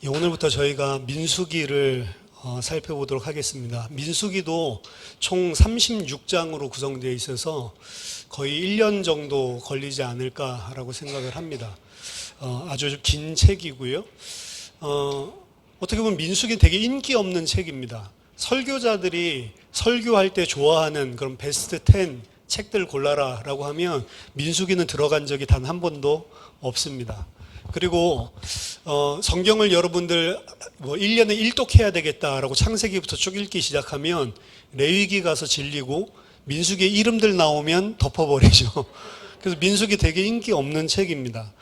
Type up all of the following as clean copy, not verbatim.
오늘부터 저희가 민수기를 살펴보도록 하겠습니다. 민수기도 총 36장으로 구성되어 있어서 거의 1년 정도 걸리지 않을까라고 생각을 합니다. 아주 긴 책이고요. 어떻게 보면 민수기는 되게 인기 없는 책입니다. 설교자들이 설교할 때 좋아하는 그런 베스트 10 책들 골라라 라고 하면 민수기는 들어간 적이 단 한 번도 없습니다. 그리고 성경을 여러분들 1년에 1독해야 되겠다라고 창세기부터 쭉 읽기 시작하면 레위기 가서 질리고 민수기에 이름들 나오면 덮어버리죠. 그래서 민수기 되게 인기 없는 책입니다.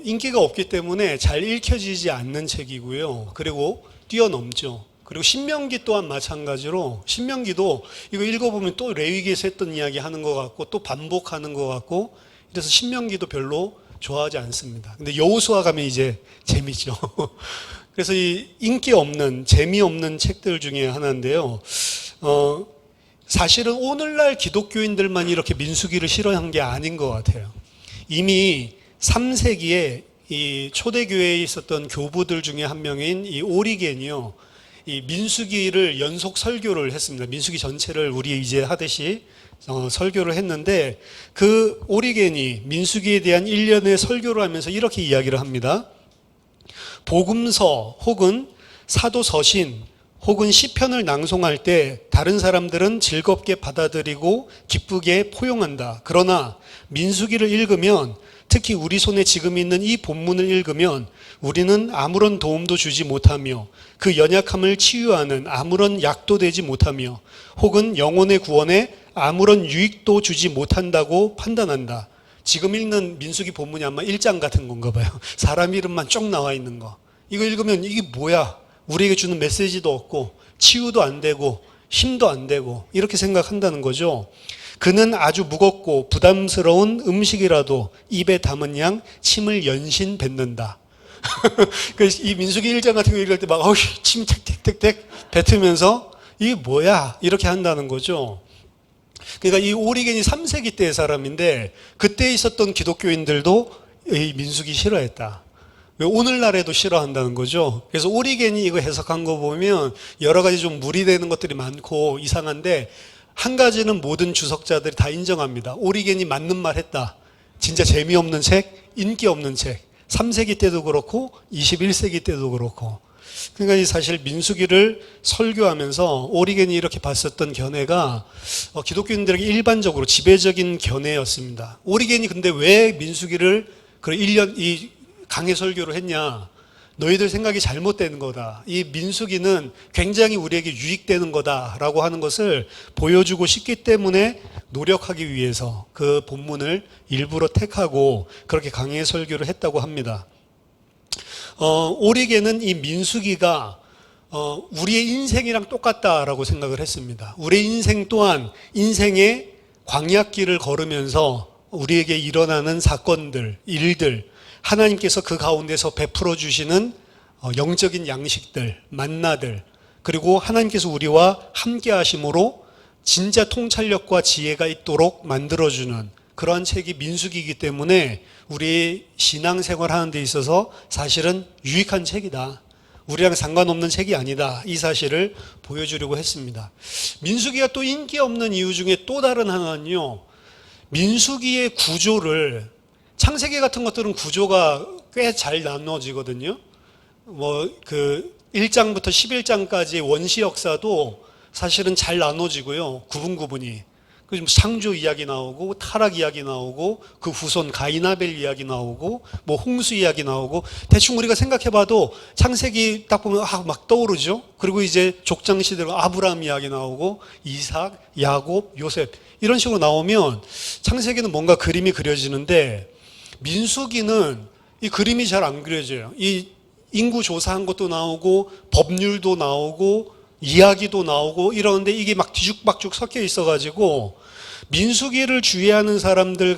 인기가 없기 때문에 잘 읽혀지지 않는 책이고요. 그리고 뛰어넘죠. 그리고 신명기 또한 마찬가지로 신명기도 이거 읽어보면 또 레위기에서 했던 이야기 하는 것 같고 또 반복하는 것 같고 그래서 신명기도 별로 좋아하지 않습니다. 근데 여호수아 가면 이제 재미죠. 그래서 이 인기 없는 재미없는 책들 중에 하나인데요. 사실은 오늘날 기독교인들만 이렇게 민수기를 싫어한 게 아닌 것 같아요. 이미 3세기에 이 초대교회에 있었던 교부들 중에 한 명인 이 오리겐이요. 이 민수기를 연속 설교를 했습니다. 민수기 전체를 우리 이제 하듯이 설교를 했는데 그 오리겐이 민수기에 대한 일련의 설교를 하면서 이렇게 이야기를 합니다. 복음서 혹은 사도서신 혹은 시편을 낭송할 때 다른 사람들은 즐겁게 받아들이고 기쁘게 포용한다. 그러나 민수기를 읽으면 특히 우리 손에 지금 있는 이 본문을 읽으면 우리는 아무런 도움도 주지 못하며 그 연약함을 치유하는 아무런 약도 되지 못하며 혹은 영혼의 구원에 아무런 유익도 주지 못한다고 판단한다. 지금 읽는 민수기 본문이 아마 1장 같은 건가 봐요. 사람 이름만 쭉 나와 있는 거. 이거 읽으면 이게 뭐야? 우리에게 주는 메시지도 없고 치유도 안 되고 힘도 안 되고 이렇게 생각한다는 거죠. 그는 아주 무겁고 부담스러운 음식이라도 입에 담은 양 침을 연신 뱉는다. 이 민수기 1장 같은 거 읽을 때 막 침 택택택택 뱉으면서 이게 뭐야? 이렇게 한다는 거죠. 그러니까 이 오리겐이 3세기 때의 사람인데 그때 있었던 기독교인들도 이 민수기 싫어했다. 오늘날에도 싫어한다는 거죠. 그래서 오리겐이 이거 해석한 거 보면 여러 가지 좀 무리되는 것들이 많고 이상한데 한 가지는 모든 주석자들이 다 인정합니다. 오리겐이 맞는 말 했다. 진짜 재미없는 책, 인기 없는 책. 3세기 때도 그렇고 21세기 때도 그렇고. 그러니까 사실 민수기를 설교하면서 오리겐이 이렇게 봤었던 견해가 기독교인들에게 일반적으로 지배적인 견해였습니다. 오리겐이 근데 왜 민수기를 1년 이 강해 설교를 했냐? 너희들 생각이 잘못되는 거다. 이 민수기는 굉장히 우리에게 유익되는 거다라고 하는 것을 보여주고 싶기 때문에 노력하기 위해서 그 본문을 일부러 택하고 그렇게 강해 설교를 했다고 합니다. 오리겐은 이 민수기가 우리의 인생이랑 똑같다라고 생각을 했습니다. 우리의 인생 또한 인생의 광야길을 걸으면서 우리에게 일어나는 사건들, 일들, 하나님께서 그 가운데서 베풀어 주시는 영적인 양식들, 만나들, 그리고 하나님께서 우리와 함께 하심으로 진짜 통찰력과 지혜가 있도록 만들어주는 그러한 책이 민수기이기 때문에 우리 신앙생활 하는 데 있어서 사실은 유익한 책이다. 우리랑 상관없는 책이 아니다. 이 사실을 보여주려고 했습니다. 민수기가 또 인기 없는 이유 중에 또 다른 하나는요. 민수기의 구조를 창세기 같은 것들은 구조가 꽤 잘 나눠지거든요. 1장부터 11장까지 원시 역사도 사실은 잘 나눠지고요. 구분구분이. 창조 이야기 나오고 타락 이야기 나오고 그 후손 가인아벨 이야기 나오고 홍수 이야기 나오고 대충 우리가 생각해봐도 창세기 딱 보면 막 떠오르죠. 그리고 이제 족장 시대로 아브라함 이야기 나오고 이삭, 야곱, 요셉 이런 식으로 나오면 창세기는 뭔가 그림이 그려지는데 민수기는 이 그림이 잘 안 그려져요. 이 인구 조사한 것도 나오고 법률도 나오고 이야기도 나오고 이러는데 이게 막 뒤죽박죽 섞여 있어가지고 민수기를 주의하는 사람들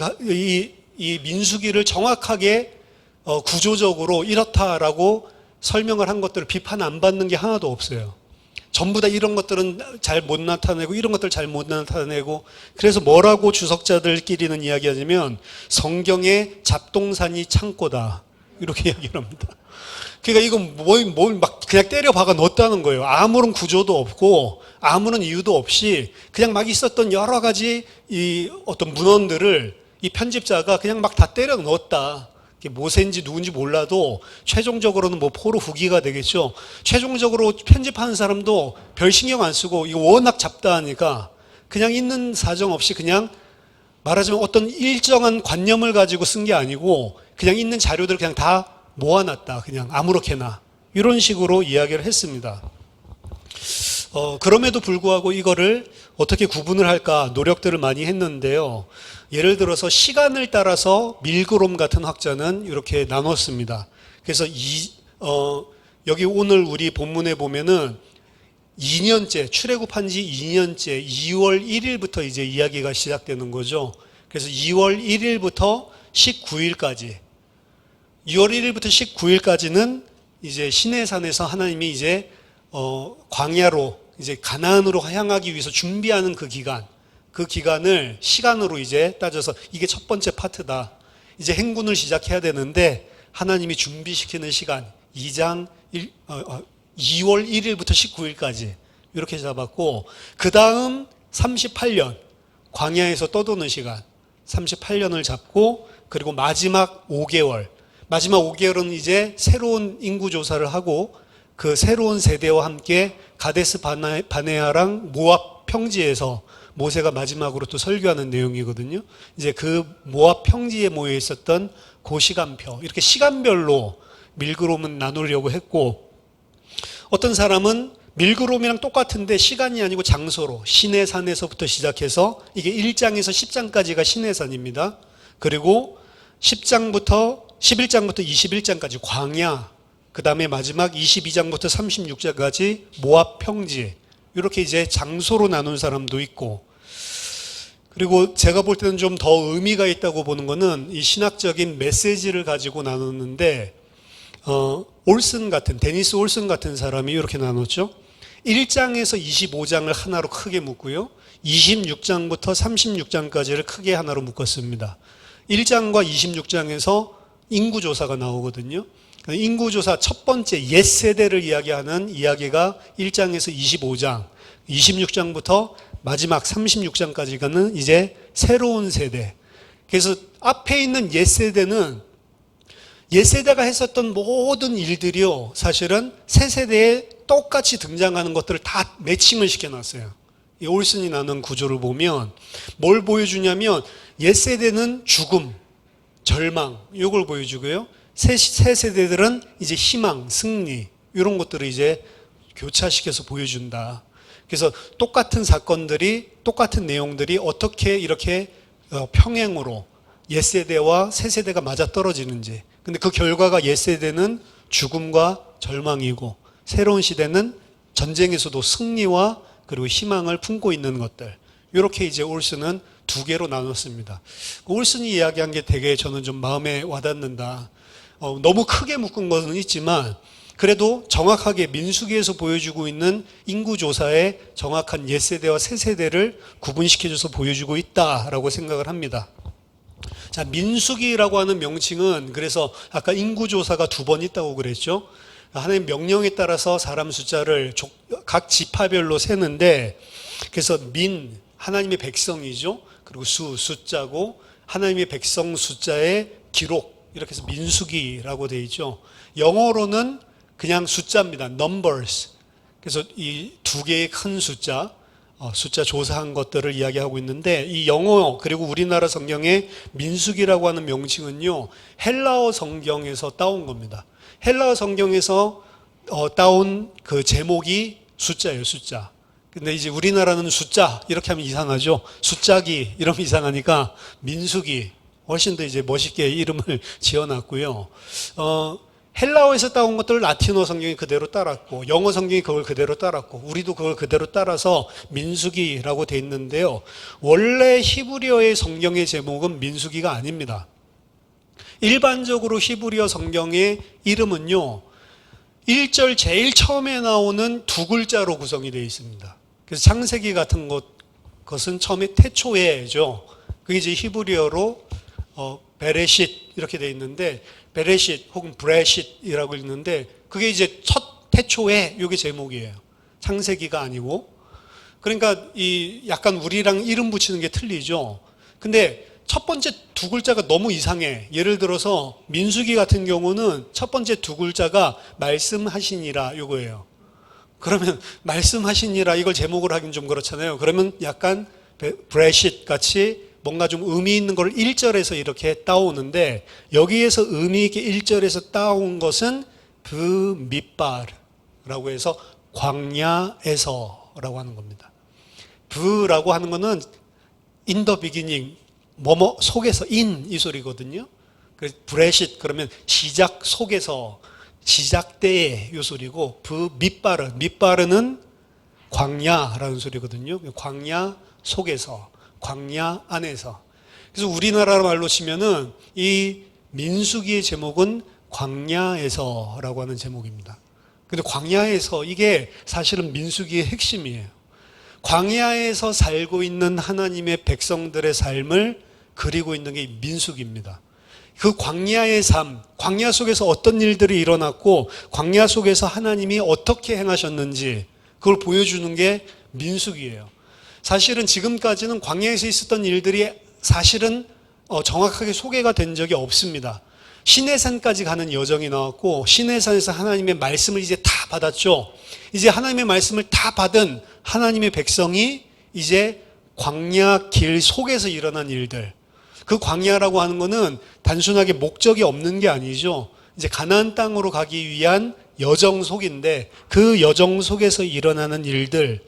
이 민수기를 정확하게 구조적으로 이렇다라고 설명을 한 것들을 비판 안 받는 게 하나도 없어요. 전부 다 이런 것들은 잘 못 나타내고 이런 것들 잘 못 나타내고 그래서 뭐라고 주석자들끼리는 이야기하냐면 성경의 잡동사니 창고다. 이렇게 이야기를 합니다. 그러니까 이건 뭘 막 그냥 때려 박아 넣었다는 거예요. 아무런 구조도 없고 아무런 이유도 없이 그냥 막 있었던 여러 가지 이 어떤 문헌들을 이 편집자가 그냥 막 다 때려 넣었다. 모세인지 누군지 몰라도 최종적으로는 뭐 포로 후기가 되겠죠. 최종적으로 편집하는 사람도 별 신경 안 쓰고 이거 워낙 잡다하니까 그냥 있는 사정 없이 그냥 말하자면 어떤 일정한 관념을 가지고 쓴 게 아니고 그냥 있는 자료들을 그냥 다 모아놨다. 그냥 아무렇게나 이런 식으로 이야기를 했습니다. 그럼에도 불구하고 이거를 어떻게 구분을 할까 노력들을 많이 했는데요. 예를 들어서 시간을 따라서 밀그롬 같은 학자는 이렇게 나눴습니다. 그래서 여기 오늘 우리 본문에 보면은 2년째, 출애굽한 지 2년째 2월 1일부터 이제 이야기가 시작되는 거죠. 그래서 2월 1일부터 19일까지 2월 1일부터 19일까지는 이제 시내산에서 하나님이 이제 광야로 이제 가나안으로 향하기 위해서 준비하는 그 기간을 시간으로 이제 따져서 이게 첫 번째 파트다. 이제 행군을 시작해야 되는데 하나님이 준비시키는 시간 2월 1일부터 19일까지 이렇게 잡았고 그 다음 38년 광야에서 떠도는 시간 38년을 잡고 그리고 마지막 5개월은 이제 새로운 인구 조사를 하고 그 새로운 세대와 함께 가데스 바네아랑 모압 평지에서 모세가 마지막으로 또 설교하는 내용이거든요. 이제 그 모압 평지에 모여 있었던 그 시간표 이렇게 시간별로 밀그롬은 나누려고 했고 어떤 사람은 밀그롬이랑 똑같은데 시간이 아니고 장소로 시내산에서부터 시작해서 이게 1장에서 10장까지가 시내산입니다. 그리고 11장부터 21장까지 광야 그 다음에 마지막 22장부터 36장까지 모압 평지 이렇게 이제 장소로 나눈 사람도 있고 그리고 제가 볼 때는 좀 더 의미가 있다고 보는 거는 이 신학적인 메시지를 가지고 나눴는데 데니스 올슨 같은 사람이 이렇게 나눴죠. 1장에서 25장을 하나로 크게 묶고요. 26장부터 36장까지를 크게 하나로 묶었습니다. 1장과 26장에서 인구조사가 나오거든요. 인구조사 첫 번째 옛세대를 이야기하는 이야기가 1장에서 25장, 26장부터 마지막 36장까지가는 이제 새로운 세대. 그래서 앞에 있는 옛세대는 옛세대가 했었던 모든 일들이요. 사실은 새 세대에 똑같이 등장하는 것들을 다 매칭을 시켜놨어요. 이 올슨이 나눈 구조를 보면 뭘 보여주냐면 옛세대는 죽음, 절망 이걸 보여주고요. 새 세대들은 이제 희망, 승리 이런 것들을 이제 교차시켜서 보여준다. 그래서 똑같은 사건들이 똑같은 내용들이 어떻게 이렇게 평행으로 옛세대와 새세대가 맞아떨어지는지. 근데 그 결과가 옛세대는 죽음과 절망이고 새로운 시대는 전쟁에서도 승리와 그리고 희망을 품고 있는 것들. 이렇게 이제 올슨은 두 개로 나눴습니다. 올슨이 이야기한 게 되게 저는 좀 마음에 와닿는다. 너무 크게 묶은 것은 있지만 그래도 정확하게 민수기에서 보여주고 있는 인구조사의 정확한 옛세대와 새세대를 구분시켜줘서 보여주고 있다라고 생각을 합니다. 자, 민수기라고 하는 명칭은 그래서 아까 인구조사가 2번 있다고 그랬죠. 하나님 명령에 따라서 사람 숫자를 각 지파별로 세는데 그래서 하나님의 백성이죠. 그리고 숫자고 하나님의 백성 숫자의 기록 이렇게 해서 민수기라고 되어 있죠. 영어로는 그냥 숫자입니다. numbers. 그래서 이 두 개의 큰 숫자 조사한 것들을 이야기하고 있는데 이 영어 그리고 우리나라 성경의 민수기라고 하는 명칭은요. 헬라어 성경에서 따온 겁니다. 헬라어 성경에서 따온 그 제목이 숫자예요. 숫자. 근데 이제 우리나라는 숫자 이렇게 하면 이상하죠. 숫자기 이러면 이상하니까 민수기 훨씬 더 이제 멋있게 이름을 지어놨고요. 헬라어에서 따온 것들을 라틴어 성경이 그대로 따랐고 영어 성경이 그걸 그대로 따랐고 우리도 그걸 그대로 따라서 민수기라고 돼 있는데요. 원래 히브리어의 성경의 제목은 민수기가 아닙니다. 일반적으로 히브리어 성경의 이름은요. 1절 제일 처음에 나오는 두 글자로 구성이 되어 있습니다. 그래서 창세기 같은 것은 처음에 태초에죠. 그게 이제 히브리어로 베레싯 이렇게 되어 있는데 베레쉿 혹은 브레쉿이라고 읽는데 그게 이제 첫 태초에 이게 제목이에요. 창세기가 아니고. 그러니까 이 약간 우리랑 이름 붙이는 게 틀리죠. 근데 첫 번째 두 글자가 너무 이상해. 예를 들어서 민수기 같은 경우는 첫 번째 두 글자가 말씀하시니라 요거예요. 그러면 말씀하시니라 이걸 제목을 하긴 좀 그렇잖아요. 그러면 약간 브레쉿 같이 뭔가 좀 의미 있는 걸 1절에서 이렇게 따오는데 여기에서 의미 있게 1절에서 따온 것은 브미바르라고 해서 광야에서라고 하는 겁니다. 브라고 하는 거는 in the beginning 뭐뭐 속에서 in 이 소리거든요. 그래서 브레쉿 그러면 시작 속에서 시작 때의 요 소리고 밑바르는 광야라는 소리거든요. 광야 속에서 광야 안에서. 그래서 우리나라 말로 치면은 이 민수기의 제목은 광야에서라고 하는 제목입니다. 근데 광야에서 이게 사실은 민수기의 핵심이에요. 광야에서 살고 있는 하나님의 백성들의 삶을 그리고 있는 게 민수기입니다. 그 광야의 삶, 광야 속에서 어떤 일들이 일어났고 광야 속에서 하나님이 어떻게 행하셨는지 그걸 보여주는 게 민수기예요. 사실은 지금까지는 광야에서 있었던 일들이 사실은 정확하게 소개가 된 적이 없습니다. 시내산까지 가는 여정이 나왔고 시내산에서 하나님의 말씀을 이제 다 받았죠. 이제 하나님의 말씀을 다 받은 하나님의 백성이 이제 광야 길 속에서 일어난 일들. 그 광야라고 하는 거는 단순하게 목적이 없는 게 아니죠. 이제 가나안 땅으로 가기 위한 여정 속인데 그 여정 속에서 일어나는 일들.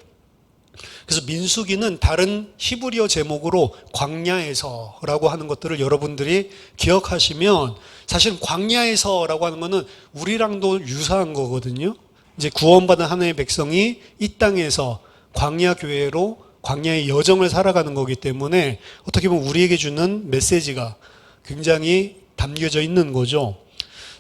그래서 민수기는 다른 히브리어 제목으로 광야에서라고 하는 것들을 여러분들이 기억하시면 사실 광야에서라고 하는 거는 우리랑도 유사한 거거든요. 이제 구원받은 하나님의 백성이 이 땅에서 광야 교회로 광야의 여정을 살아가는 거기 때문에 어떻게 보면 우리에게 주는 메시지가 굉장히 담겨져 있는 거죠.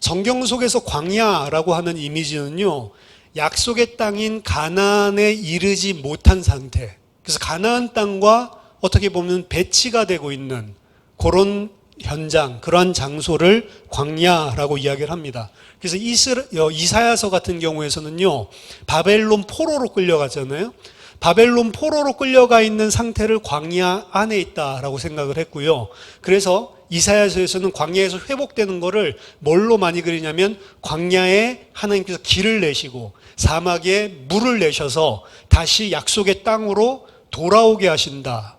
성경 속에서 광야라고 하는 이미지는요. 약속의 땅인 가나안에 이르지 못한 상태. 그래서 가나안 땅과 어떻게 보면 배치가 되고 있는 그런 현장, 그러한 장소를 광야라고 이야기를 합니다. 그래서 이사야서 같은 경우에서는요. 바벨론 포로로 끌려가잖아요. 바벨론 포로로 끌려가 있는 상태를 광야 안에 있다라고 생각을 했고요. 그래서 이사야서에서는 광야에서 회복되는 거를 뭘로 많이 그리냐면 광야에 하나님께서 길을 내시고 사막에 물을 내셔서 다시 약속의 땅으로 돌아오게 하신다.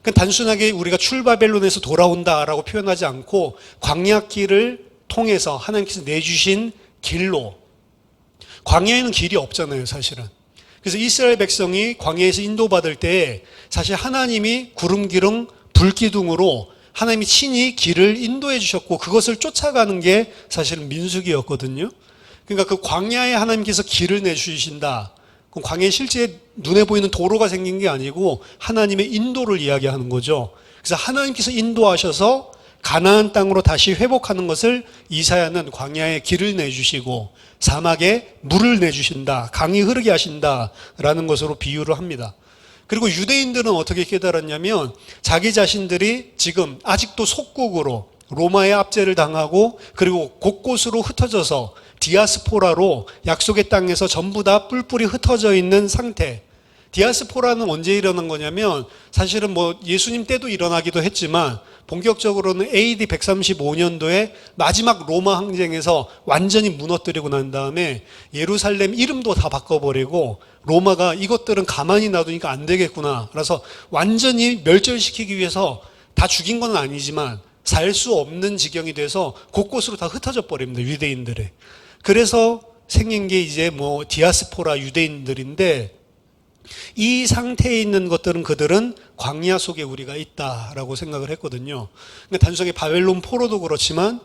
그러니까 단순하게 우리가 출바벨론에서 돌아온다라고 표현하지 않고 광야길을 통해서 하나님께서 내주신 길로. 광야에는 길이 없잖아요, 사실은. 그래서 이스라엘 백성이 광야에서 인도받을 때 사실 하나님이 구름 기둥 불 기둥으로 하나님이 친히 길을 인도해 주셨고 그것을 쫓아가는 게 사실은 민수기였거든요. 그러니까 그 광야에 하나님께서 길을 내주신다. 그럼 광야에 실제 눈에 보이는 도로가 생긴 게 아니고 하나님의 인도를 이야기하는 거죠. 그래서 하나님께서 인도하셔서 가나안 땅으로 다시 회복하는 것을 이사야는 광야에 길을 내주시고 사막에 물을 내주신다. 강이 흐르게 하신다라는 것으로 비유를 합니다. 그리고 유대인들은 어떻게 깨달았냐면 자기 자신들이 지금 아직도 속국으로 로마의 압제를 당하고 그리고 곳곳으로 흩어져서 디아스포라로 약속의 땅에서 전부 다 뿔뿔이 흩어져 있는 상태. 디아스포라는 언제 일어난 거냐면 사실은 뭐 예수님 때도 일어나기도 했지만 본격적으로는 AD 135년도에 마지막 로마 항쟁에서 완전히 무너뜨리고 난 다음에 예루살렘 이름도 다 바꿔버리고 로마가 이것들은 가만히 놔두니까 안 되겠구나. 그래서 완전히 멸절시키기 위해서 다 죽인 건 아니지만 살 수 없는 지경이 돼서 곳곳으로 다 흩어져 버립니다. 유대인들이. 그래서 생긴 게 이제 뭐 디아스포라 유대인들인데 이 상태에 있는 것들은 그들은 광야 속에 우리가 있다라고 생각을 했거든요. 그러니까 단순하게 바벨론 포로도 그렇지만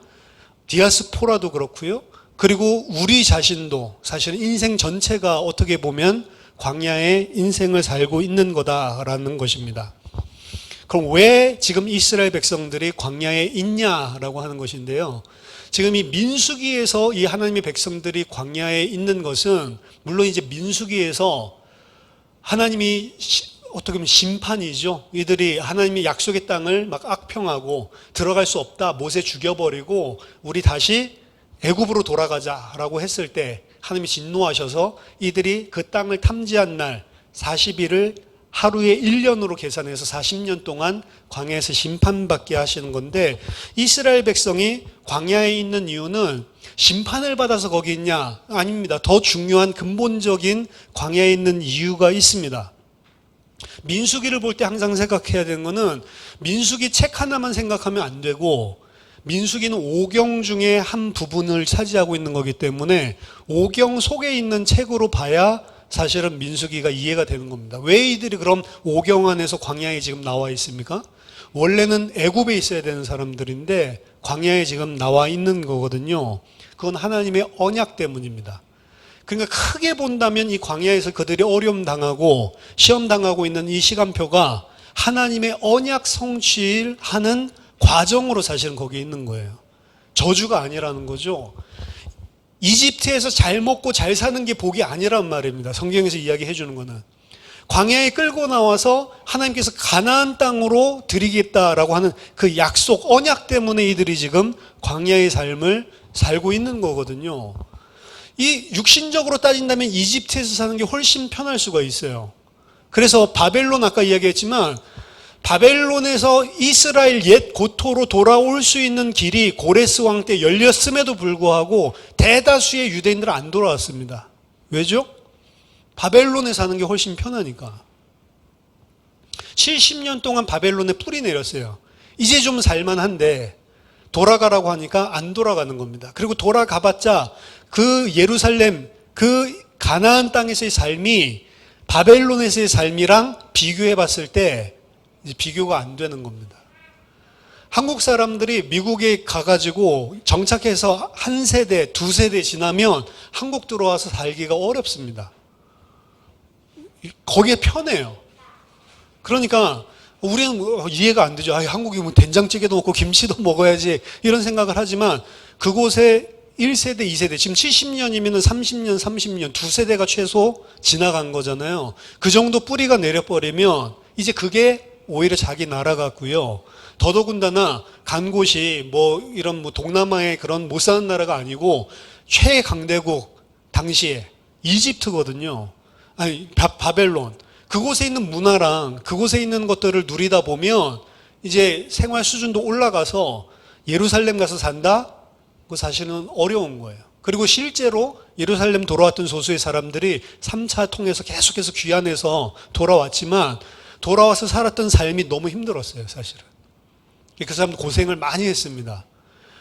디아스포라도 그렇고요. 그리고 우리 자신도 사실은 인생 전체가 어떻게 보면 광야의 인생을 살고 있는 거다라는 것입니다. 그럼 왜 지금 이스라엘 백성들이 광야에 있냐라고 하는 것인데요. 지금 이 민수기에서 이 하나님의 백성들이 광야에 있는 것은 물론 이제 민수기에서 하나님이 어떻게 보면 심판이죠. 이들이 하나님의 약속의 땅을 막 악평하고 들어갈 수 없다, 모세 죽여버리고 우리 다시 애굽으로 돌아가자라고 했을 때 하나님이 진노하셔서 이들이 그 땅을 탐지한 날 40일을 하루에 1년으로 계산해서 40년 동안 광야에서 심판받게 하시는 건데, 이스라엘 백성이 광야에 있는 이유는 심판을 받아서 거기 있냐? 아닙니다. 더 중요한 근본적인 광야에 있는 이유가 있습니다. 민수기를 볼 때 항상 생각해야 되는 거는, 민수기 책 하나만 생각하면 안 되고, 민수기는 오경 중에 한 부분을 차지하고 있는 거기 때문에 오경 속에 있는 책으로 봐야 사실은 민수기가 이해가 되는 겁니다. 왜 이들이 그럼 오경 안에서 광야에 지금 나와 있습니까? 원래는 애굽에 있어야 되는 사람들인데 광야에 지금 나와 있는 거거든요. 그건 하나님의 언약 때문입니다. 그러니까 크게 본다면 이 광야에서 그들이 어려움 당하고 시험 당하고 있는 이 시간표가 하나님의 언약 성취하는 과정으로 사실은 거기에 있는 거예요. 저주가 아니라는 거죠. 이집트에서 잘 먹고 잘 사는 게 복이 아니란 말입니다. 성경에서 이야기해 주는 거는. 광야에 끌고 나와서 하나님께서 가나안 땅으로 드리겠다라고 하는 그 약속, 언약 때문에 이들이 지금 광야의 삶을 살고 있는 거거든요. 이 육신적으로 따진다면 이집트에서 사는 게 훨씬 편할 수가 있어요. 그래서 바벨론, 아까 이야기했지만 바벨론에서 이스라엘 옛 고토로 돌아올 수 있는 길이 고레스 왕 때 열렸음에도 불구하고 대다수의 유대인들은 안 돌아왔습니다. 왜죠? 바벨론에 사는 게 훨씬 편하니까. 70년 동안 바벨론에 뿌리 내렸어요. 이제 좀 살만한데 돌아가라고 하니까 안 돌아가는 겁니다. 그리고 돌아가봤자 그 예루살렘, 그 가나안 땅에서의 삶이 바벨론에서의 삶이랑 비교해 봤을 때 이제 비교가 안 되는 겁니다. 한국 사람들이 미국에 가가지고 정착해서 한 세대, 두 세대 지나면 한국 들어와서 살기가 어렵습니다. 거기에 편해요. 그러니까 우리는 이해가 안 되죠. 한국이 뭐 된장찌개도 먹고 김치도 먹어야지 이런 생각을 하지만 그곳에 1세대, 2세대, 지금 70년이면 30년, 30년, 두 세대가 최소 지나간 거잖아요. 그 정도 뿌리가 내려버리면 이제 그게 오히려 자기 나라 같고요. 더더군다나 간 곳이 뭐 이런 뭐 동남아의 그런 못 사는 나라가 아니고 최강대국 당시에 이집트거든요. 아니 바벨론. 그곳에 있는 문화랑 그곳에 있는 것들을 누리다 보면 이제 생활 수준도 올라가서 예루살렘 가서 산다? 그거 사실은 어려운 거예요. 그리고 실제로 예루살렘 돌아왔던 소수의 사람들이 3차 통해서 계속해서 귀환해서 돌아왔지만 돌아와서 살았던 삶이 너무 힘들었어요, 사실은. 그 사람 고생을 많이 했습니다.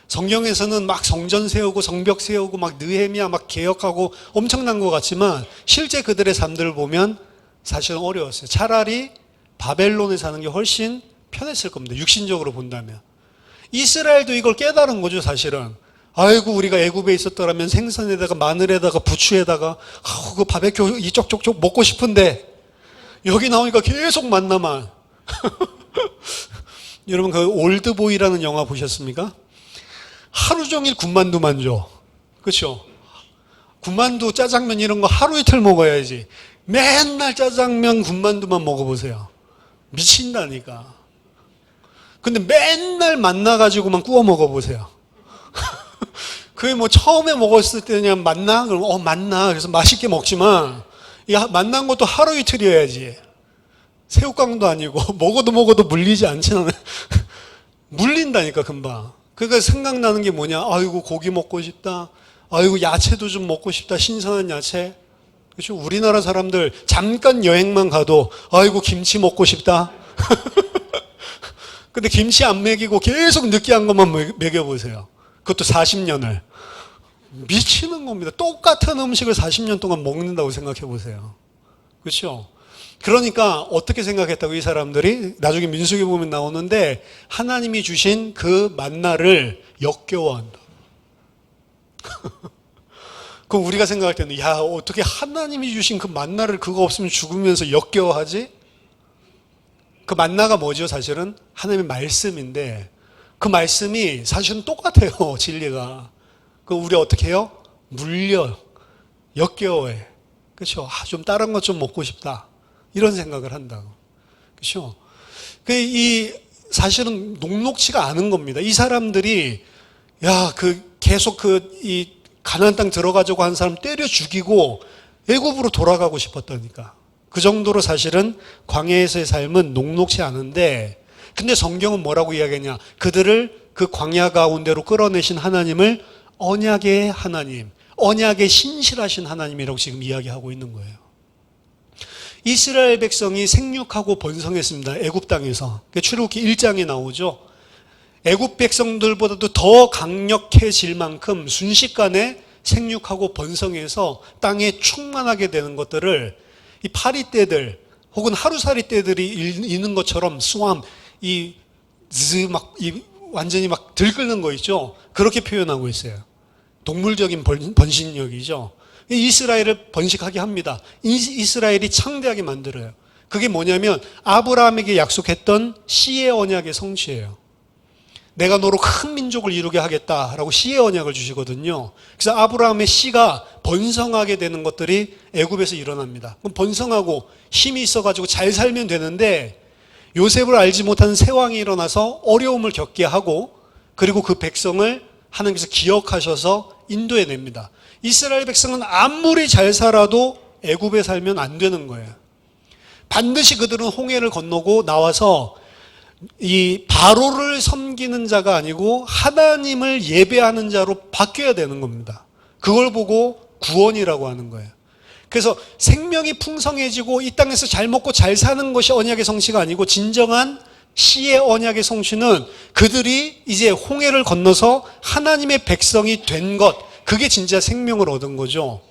성경에서는 막 성전 세우고 성벽 세우고 막 느헤미야 막 개혁하고 엄청난 것 같지만 실제 그들의 삶들을 보면 사실은 어려웠어요. 차라리 바벨론에 사는 게 훨씬 편했을 겁니다. 육신적으로 본다면. 이스라엘도 이걸 깨달은 거죠, 사실은. 아이고 우리가 애굽에 있었더라면 생선에다가 마늘에다가 부추에다가 그 바베큐 이쪽쪽쪽 먹고 싶은데 여기 나오니까 계속 만나만. 여러분 그 올드보이라는 영화 보셨습니까? 하루 종일 군만두만 줘. 그렇죠? 군만두, 짜장면 이런 거 하루 이틀 먹어야지. 맨날 짜장면, 군만두만 먹어보세요. 미친다니까. 근데 맨날 만나가지고만 구워 먹어보세요. 그게 뭐 처음에 먹었을 때 그냥 맛나? 그럼 맛나. 그래서 맛있게 먹지만 이 만난 것도 하루 이틀이어야지. 새우깡도 아니고 먹어도 물리지 않잖아요. 물린다니까 금방. 그러니까 생각나는 게 뭐냐? 아이고 고기 먹고 싶다. 아이고 야채도 좀 먹고 싶다. 신선한 야채. 그렇죠? 우리나라 사람들 잠깐 여행만 가도 아이고 김치 먹고 싶다. 근데 김치 안 먹이고 계속 느끼한 것만 먹여보세요. 그것도 40년을. 미치는 겁니다. 똑같은 음식을 40년 동안 먹는다고 생각해 보세요. 그렇죠? 그러니까 어떻게 생각했다고 이 사람들이 나중에 민수기 보면 나오는데 하나님이 주신 그 만나를 역겨워한다. 그럼 우리가 생각할 때는 야 어떻게 하나님이 주신 그 만나를 그거 없으면 죽으면서 역겨워하지? 그 만나가 뭐죠? 사실은 하나님의 말씀인데 그 말씀이 사실은 똑같아요. 진리가. 그 우리 어떻게 해요? 물려. 역겨워해. 그렇죠? 좀 다른 것 좀 먹고 싶다. 이런 생각을 한다고. 그렇죠? 이 사실은 녹록치가 않은 겁니다. 이 사람들이 계속 이 가나안 땅 들어가자고 한 사람 때려 죽이고 애굽으로 돌아가고 싶었다니까. 그 정도로 사실은 광야에서의 삶은 녹록치 않은데, 근데 성경은 뭐라고 이야기하냐? 그들을 그 광야 가운데로 끌어내신 하나님을 언약의 하나님, 언약의 신실하신 하나님이라고 지금 이야기하고 있는 거예요. 이스라엘 백성이 생육하고 번성했습니다. 애굽 땅에서. 출애굽기 1장에 나오죠. 애굽 백성들보다도 더 강력해질 만큼 순식간에 생육하고 번성해서 땅에 충만하게 되는 것들을 이 파리떼들 혹은 하루살이 떼들이 있는 것처럼 완전히 막 들끓는 거 있죠. 그렇게 표현하고 있어요. 동물적인 번식력이죠. 이스라엘을 번식하게 합니다. 이스라엘이 창대하게 만들어요. 그게 뭐냐면 아브라함에게 약속했던 씨의 언약의 성취예요. 내가 너로 큰 민족을 이루게 하겠다라고 씨의 언약을 주시거든요. 그래서 아브라함의 씨가 번성하게 되는 것들이 애굽에서 일어납니다. 그럼 번성하고 힘이 있어가지고 잘 살면 되는데, 요셉을 알지 못하는 새 왕이 일어나서 어려움을 겪게 하고, 그리고 그 백성을 하나님께서 기억하셔서 인도해냅니다. 이스라엘 백성은 아무리 잘 살아도 애굽에 살면 안 되는 거예요. 반드시 그들은 홍해를 건너고 나와서 이 바로를 섬기는 자가 아니고 하나님을 예배하는 자로 바뀌어야 되는 겁니다. 그걸 보고 구원이라고 하는 거예요. 그래서 생명이 풍성해지고 이 땅에서 잘 먹고 잘 사는 것이 언약의 성취가 아니고, 진정한 씨의 언약의 성취는 그들이 이제 홍해를 건너서 하나님의 백성이 된 것, 그게 진짜 생명을 얻은 거죠.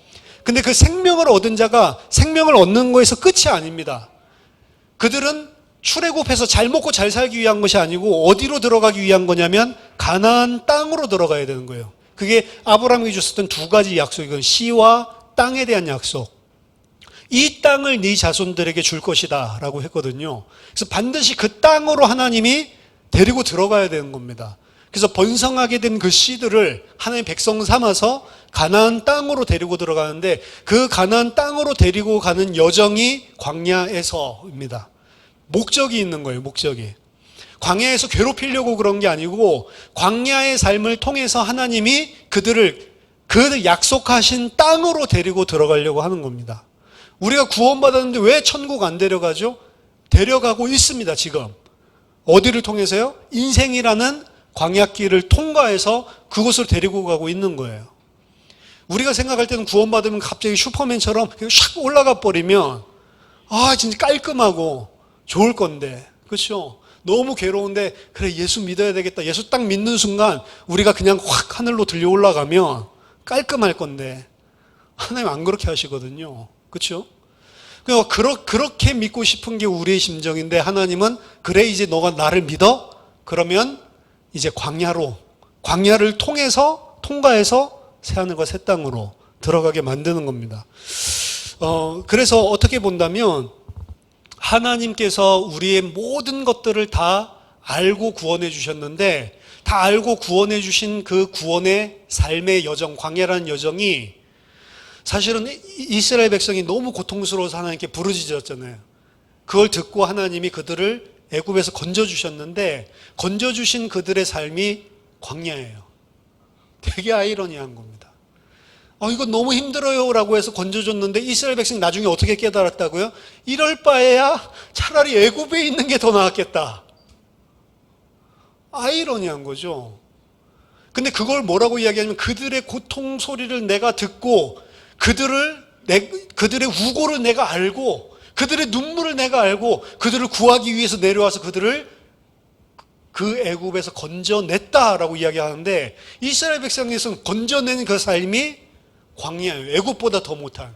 근데 그 생명을 얻은 자가 생명을 얻는 거에서 끝이 아닙니다. 그들은 출애굽해서 잘 먹고 잘 살기 위한 것이 아니고 어디로 들어가기 위한 거냐면 가나안 땅으로 들어가야 되는 거예요. 그게 아브라함에게 줬었던 두 가지 약속이건 씨와 땅에 대한 약속. 이 땅을 네 자손들에게 줄 것이다 라고 했거든요. 그래서 반드시 그 땅으로 하나님이 데리고 들어가야 되는 겁니다. 그래서 번성하게 된 그 씨들을 하나님의 백성 삼아서 가나안 땅으로 데리고 들어가는데, 그 가나안 땅으로 데리고 가는 여정이 광야에서입니다. 목적이 있는 거예요. 목적이. 광야에서 괴롭히려고 그런 게 아니고, 광야의 삶을 통해서 하나님이 그들을 그 약속하신 땅으로 데리고 들어가려고 하는 겁니다. 우리가 구원받았는데 왜 천국 안 데려가죠? 데려가고 있습니다. 지금. 어디를 통해서요? 인생이라는 광야길을 통과해서 그곳을 데리고 가고 있는 거예요. 우리가 생각할 때는 구원받으면 갑자기 슈퍼맨처럼 샥 올라가 버리면 진짜 깔끔하고 좋을 건데, 그렇죠? 너무 괴로운데 그래, 예수 믿어야 되겠다. 예수 딱 믿는 순간 우리가 그냥 확 하늘로 들려 올라가면 깔끔할 건데, 하나님 안 그렇게 하시거든요. 그렇죠? 그렇게 믿고 싶은 게 우리의 심정인데, 하나님은 그래, 이제 너가 나를 믿어? 그러면 이제 광야를 통과해서 새하늘과 새 땅으로 들어가게 만드는 겁니다. 그래서 어떻게 본다면 하나님께서 우리의 모든 것들을 다 알고 구원해 주셨는데, 다 알고 구원해 주신 그 구원의 삶의 여정, 광야라는 여정이 사실은 이스라엘 백성이 너무 고통스러워서 하나님께 부르짖었잖아요. 그걸 듣고 하나님이 그들을 애굽에서 건져주셨는데, 건져주신 그들의 삶이 광야예요. 되게 아이러니한 겁니다. 이거 너무 힘들어요 라고 해서 건져줬는데, 이스라엘 백성이 나중에 어떻게 깨달았다고요? 이럴 바에야 차라리 애굽에 있는 게 더 나았겠다. 아이러니한 거죠. 근데 그걸 뭐라고 이야기하냐면, 그들의 고통 소리를 내가 듣고, 그들의 우고를 내가 알고, 그들의 눈물을 내가 알고, 그들을 구하기 위해서 내려와서 그들을 그 애굽에서 건져냈다라고 이야기하는데, 이스라엘 백성에서는 건져낸 그 삶이 광야예요. 애굽보다 더 못한.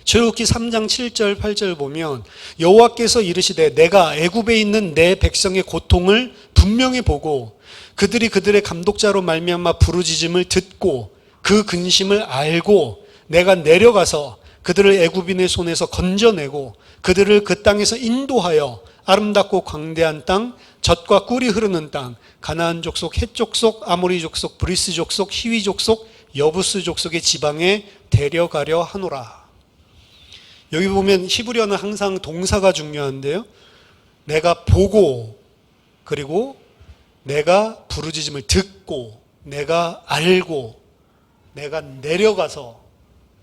출애굽기 3장 7절 8절 보면, 여호와께서 이르시되 내가 애굽에 있는 내 백성의 고통을 분명히 보고 그들이 그들의 감독자로 말미암아 부르짖음을 듣고 그 근심을 알고 내가 내려가서 그들을 애굽인의 손에서 건져내고 그들을 그 땅에서 인도하여 아름답고 광대한 땅, 젖과 꿀이 흐르는 땅, 가나안 족속, 헷 족속, 아모리 족속, 브리스 족속, 히위 족속, 여부스 족속의 지방에 데려가려 하노라. 여기 보면 히브리어는 항상 동사가 중요한데요. 내가 보고, 그리고 내가 부르짖음을 듣고, 내가 알고, 내가 내려가서,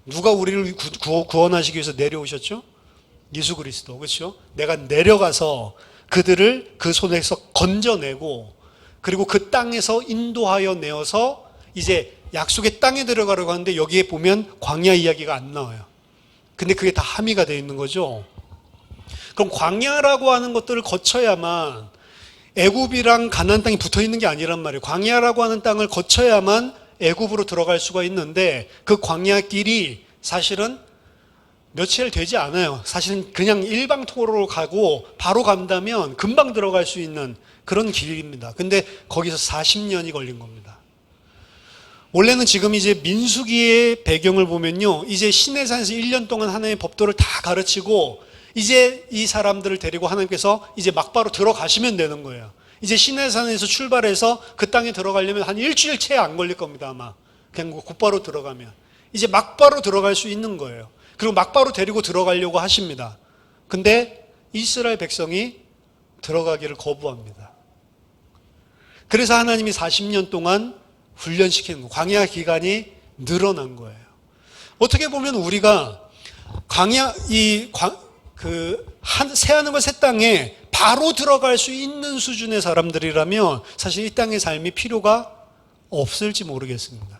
누가 우리를 구원하시기 위해서 내려오셨죠? 예수 그리스도. 그렇죠? 내가 내려가서 그들을 그 손에서 건져내고, 그리고 그 땅에서 인도하여 내어서 이제 약속의 땅에 들어가려고 하는데, 여기에 보면 광야 이야기가 안 나와요. 근데 그게 다 함의가 되어 있는 거죠. 그럼 광야라고 하는 것들을 거쳐야만, 애굽이랑 가나안 땅이 붙어 있는 게 아니란 말이에요. 광야라고 하는 땅을 거쳐야만 애굽으로 들어갈 수가 있는데, 그 광야길이 사실은 며칠 되지 않아요. 사실은 그냥 일방통로로 가고 바로 간다면 금방 들어갈 수 있는 그런 길입니다. 근데 거기서 40년이 걸린 겁니다. 원래는 지금 이제 민수기의 배경을 보면요, 이제 시내산에서 1년 동안 하나님의 법도를 다 가르치고 이제 이 사람들을 데리고 하나님께서 이제 막바로 들어가시면 되는 거예요. 이제 시내산에서 출발해서 그 땅에 들어가려면 한 일주일 채 안 걸릴 겁니다. 아마 그냥 곧바로 들어가면 이제 막바로 들어갈 수 있는 거예요. 그리고 막바로 데리고 들어가려고 하십니다. 근데 이스라엘 백성이 들어가기를 거부합니다. 그래서 하나님이 40년 동안 훈련시키는 거예요. 광야 기간이 늘어난 거예요. 어떻게 보면 우리가 광야, 새하늘과 새 땅에 바로 들어갈 수 있는 수준의 사람들이라면 사실 이 땅의 삶이 필요가 없을지 모르겠습니다.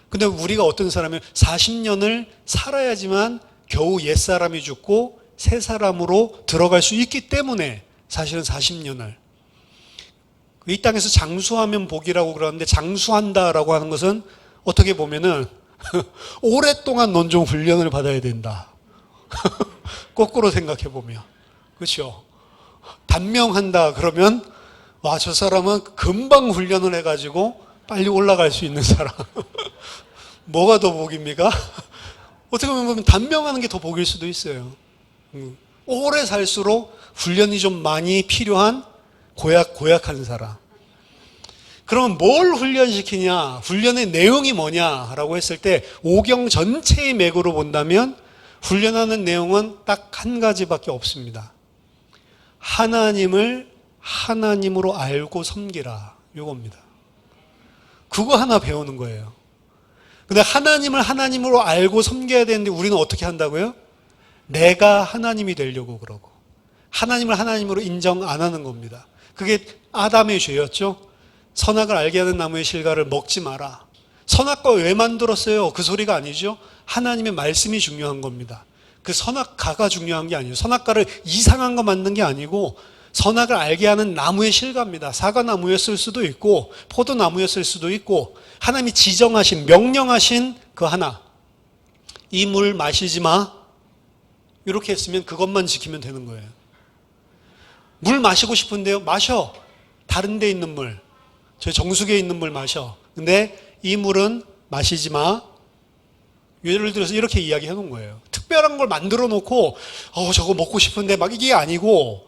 근데 우리가 어떤 사람이면 40년을 살아야지만 겨우 옛사람이 죽고 새 사람으로 들어갈 수 있기 때문에 사실은 40년을 이 땅에서 장수하면 복이라고 그러는데, 장수한다라고 하는 것은 어떻게 보면은 오랫동안 넌 좀 훈련을 받아야 된다. 거꾸로 생각해 보면. 그렇죠? 단명한다 그러면 와, 저 사람은 금방 훈련을 해가지고 빨리 올라갈 수 있는 사람. 뭐가 더 복입니까? 어떻게 보면 단명하는 게 더 복일 수도 있어요. 오래 살수록 훈련이 좀 많이 필요한 고약한 사람. 그럼 뭘 훈련시키냐? 훈련의 내용이 뭐냐라고 했을 때 오경 전체의 맥으로 본다면 훈련하는 내용은 딱 한 가지밖에 없습니다. 하나님을 하나님으로 알고 섬기라. 이겁니다. 그거 하나 배우는 거예요. 근데 하나님을 하나님으로 알고 섬겨야 되는데 우리는 어떻게 한다고요? 내가 하나님이 되려고 그러고 하나님을 하나님으로 인정 안 하는 겁니다. 그게 아담의 죄였죠. 선악을 알게 하는 나무의 실과를 먹지 마라. 선악과 왜 만들었어요? 그 소리가 아니죠. 하나님의 말씀이 중요한 겁니다. 그 선악과가 중요한 게 아니에요. 선악과를 이상한 거 만든 게 아니고 선악을 알게 하는 나무의 실과입니다. 사과나무였을 수도 있고 포도나무였을 수도 있고 하나님이 지정하신 명령하신 그 하나, 이 물 마시지 마, 이렇게 했으면 그것만 지키면 되는 거예요. 물 마시고 싶은데요? 마셔. 다른 데 있는 물, 저 정수기에 있는 물 마셔. 근데 이 물은 마시지 마. 예를 들어서 이렇게 이야기해 놓은 거예요. 특별한 걸 만들어 놓고 저거 먹고 싶은데 막 이게 아니고,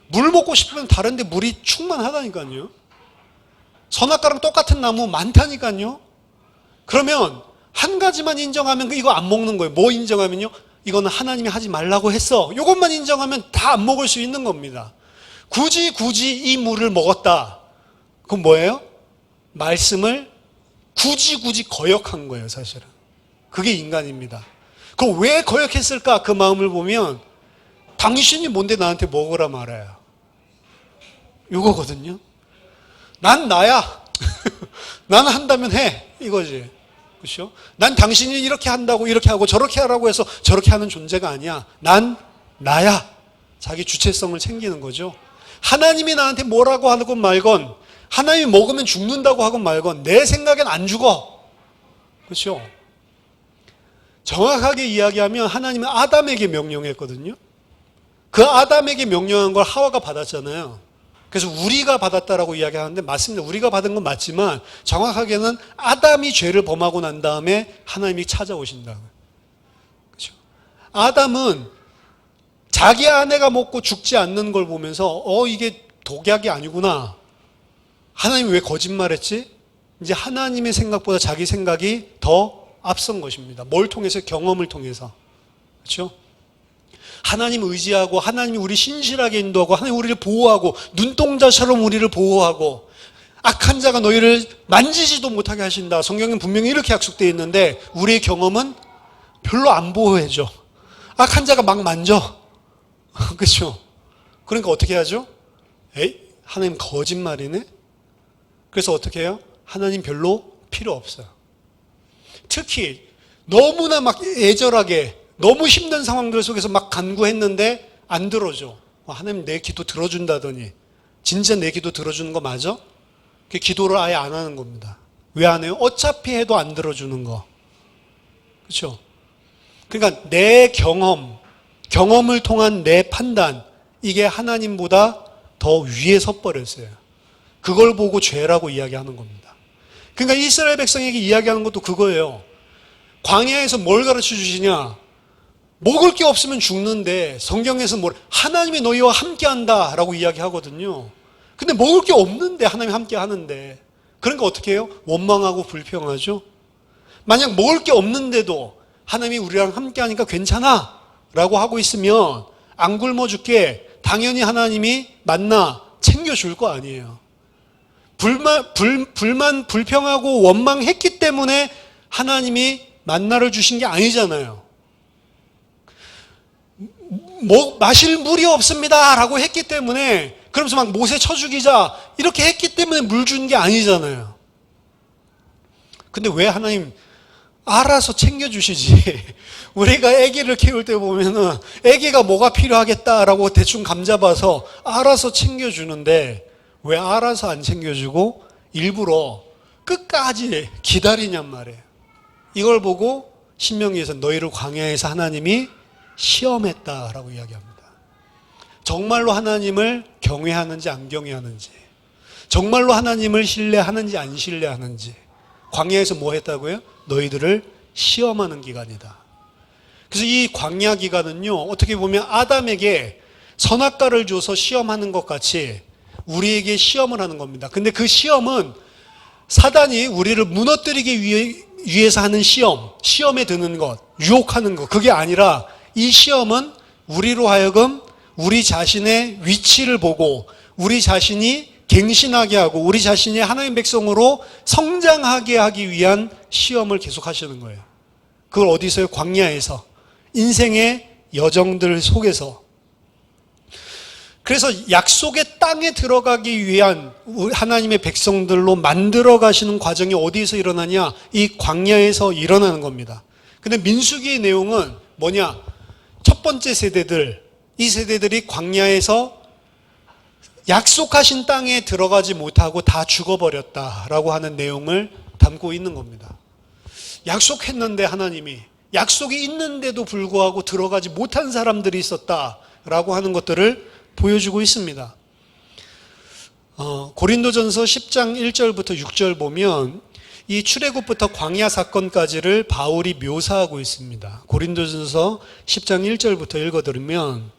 물 먹고 싶으면 다른 데 물이 충만하다니까요. 선악과랑 똑같은 나무 많다니까요. 그러면 한 가지만 인정하면 이거 안 먹는 거예요. 뭐 인정하면요? 이거는 하나님이 하지 말라고 했어. 이것만 인정하면 다 안 먹을 수 있는 겁니다. 굳이 이 물을 먹었다. 그건 뭐예요? 말씀을 굳이 거역한 거예요, 사실은. 그게 인간입니다. 그럼 왜 거역했을까? 그 마음을 보면 당신이 뭔데 나한테 먹으라 말아요. 이거거든요. 난 나야. 난 한다면 해. 이거지. 그렇죠? 난 당신이 이렇게 한다고 이렇게 하고 저렇게 하라고 해서 저렇게 하는 존재가 아니야. 난 나야. 자기 주체성을 챙기는 거죠. 하나님이 나한테 뭐라고 하건 말건, 하나님이 먹으면 죽는다고 하건 말건 내 생각엔 안 죽어. 그렇죠? 정확하게 이야기하면 하나님은 아담에게 명령했거든요. 그 아담에게 명령한 걸 하와가 받았잖아요. 그래서 우리가 받았다라고 이야기하는데 맞습니다. 우리가 받은 건 맞지만 정확하게는 아담이 죄를 범하고 난 다음에 하나님이 찾아오신다. 그렇죠? 아담은 자기 아내가 먹고 죽지 않는 걸 보면서 이게 독약이 아니구나. 하나님이 왜 거짓말했지? 이제 하나님의 생각보다 자기 생각이 더 앞선 것입니다. 뭘 통해서? 경험을 통해서. 그렇죠? 하나님 의지하고 하나님이 우리 신실하게 인도하고 하나님 우리를 보호하고 눈동자처럼 우리를 보호하고 악한 자가 너희를 만지지도 못하게 하신다. 성경엔 분명히 이렇게 약속되어 있는데 우리의 경험은 별로 안 보호해줘. 악한 자가 막 만져. 그렇죠? 그러니까 어떻게 하죠? 에이, 하나님 거짓말이네? 그래서 어떻게 해요? 하나님 별로 필요 없어요. 특히 너무나 막 애절하게 너무 힘든 상황들 속에서 막 간구했는데 안 들어줘. 하나님 내 기도 들어준다더니 진짜 내 기도 들어주는 거 맞아? 그 기도를 아예 안 하는 겁니다. 왜 안 해요? 어차피 해도 안 들어주는 거. 그렇죠? 그러니까 내 경험을 통한 내 판단, 이게 하나님보다 더 위에 섰버렸어요. 그걸 보고 죄라고 이야기하는 겁니다. 그러니까 이스라엘 백성에게 이야기하는 것도 그거예요. 광야에서 뭘 가르쳐 주시냐? 먹을 게 없으면 죽는데 성경에서 하나님이 너희와 함께한다 라고 이야기하거든요. 근데 먹을 게 없는데 하나님이 함께하는데, 그러니까 어떻게 해요? 원망하고 불평하죠. 만약 먹을 게 없는데도 하나님이 우리랑 함께하니까 괜찮아 라고 하고 있으면 안 굶어 죽게 당연히 하나님이 만나 챙겨줄 거 아니에요. 불평하고 원망했기 때문에 하나님이 만나를 주신 게 아니잖아요. 마실 물이 없습니다 라고 했기 때문에, 그러면서 막 못에 쳐 죽이자 이렇게 했기 때문에 물 준 게 아니잖아요. 근데 왜 하나님 알아서 챙겨주시지? 우리가 아기를 키울 때 보면은 아기가 뭐가 필요하겠다라고 대충 감잡아서 알아서 챙겨주는데 왜 알아서 안 챙겨주고 일부러 끝까지 기다리냔 말이에요. 이걸 보고 신명기에서 너희를 광야에서 하나님이 시험했다라고 이야기합니다. 정말로 하나님을 경외하는지 안 경외하는지, 정말로 하나님을 신뢰하는지 안 신뢰하는지, 광야에서 뭐 했다고요? 너희들을 시험하는 기간이다. 그래서 이 광야 기간은요, 어떻게 보면 아담에게 선악과를 줘서 시험하는 것 같이 우리에게 시험을 하는 겁니다. 근데 그 시험은 사단이 우리를 무너뜨리기 위해서 하는 시험에 드는 것, 유혹하는 것, 그게 아니라 이 시험은 우리로 하여금 우리 자신의 위치를 보고 우리 자신이 갱신하게 하고 우리 자신이 하나님의 백성으로 성장하게 하기 위한 시험을 계속 하시는 거예요. 그걸 어디서요? 광야에서, 인생의 여정들 속에서. 그래서 약속의 땅에 들어가기 위한 하나님의 백성들로 만들어 가시는 과정이 어디서 일어나냐? 이 광야에서 일어나는 겁니다. 근데 민수기의 내용은 뭐냐? 첫 번째 세대들, 이 세대들이 광야에서 약속하신 땅에 들어가지 못하고 다 죽어버렸다라고 하는 내용을 담고 있는 겁니다. 약속했는데 하나님이, 약속이 있는데도 불구하고 들어가지 못한 사람들이 있었다라고 하는 것들을 보여주고 있습니다. 고린도전서 10장 1절부터 6절 보면 이 출애굽부터 광야 사건까지를 바울이 묘사하고 있습니다. 고린도전서 10장 1절부터 읽어드리면,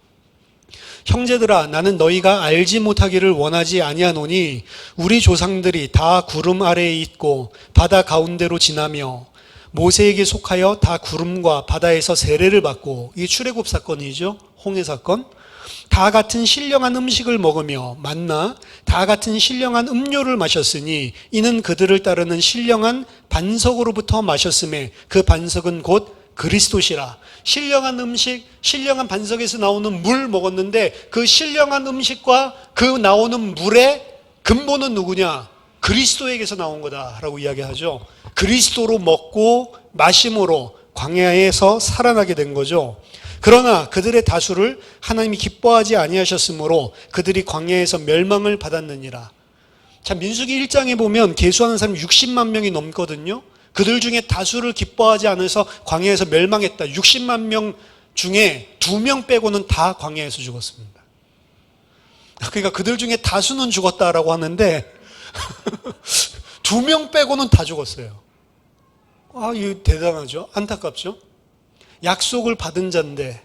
형제들아, 나는 너희가 알지 못하기를 원하지 아니하노니 우리 조상들이 다 구름 아래에 있고 바다 가운데로 지나며 모세에게 속하여 다 구름과 바다에서 세례를 받고, 이 출애굽 사건이죠. 홍해 사건. 다 같은 신령한 음식을 먹으며 만나 다 같은 신령한 음료를 마셨으니 이는 그들을 따르는 신령한 반석으로부터 마셨음에 그 반석은 곧 그리스도시라. 신령한 음식, 신령한 반석에서 나오는 물 먹었는데 그 신령한 음식과 그 나오는 물의 근본은 누구냐? 그리스도에게서 나온 거다라고 이야기하죠. 그리스도로 먹고 마심으로 광야에서 살아나게 된 거죠. 그러나 그들의 다수를 하나님이 기뻐하지 아니하셨으므로 그들이 광야에서 멸망을 받았느니라. 자, 민수기 1장에 보면 계수하는 사람이 60만 명이 넘거든요. 그들 중에 다수를 기뻐하지 않아서 광야에서 멸망했다. 60만 명 중에 2명 빼고는 다 광야에서 죽었습니다. 그러니까 그들 중에 다수는 죽었다라고 하는데 2명 빼고는 다 죽었어요. 이거 대단하죠? 안타깝죠? 약속을 받은 자인데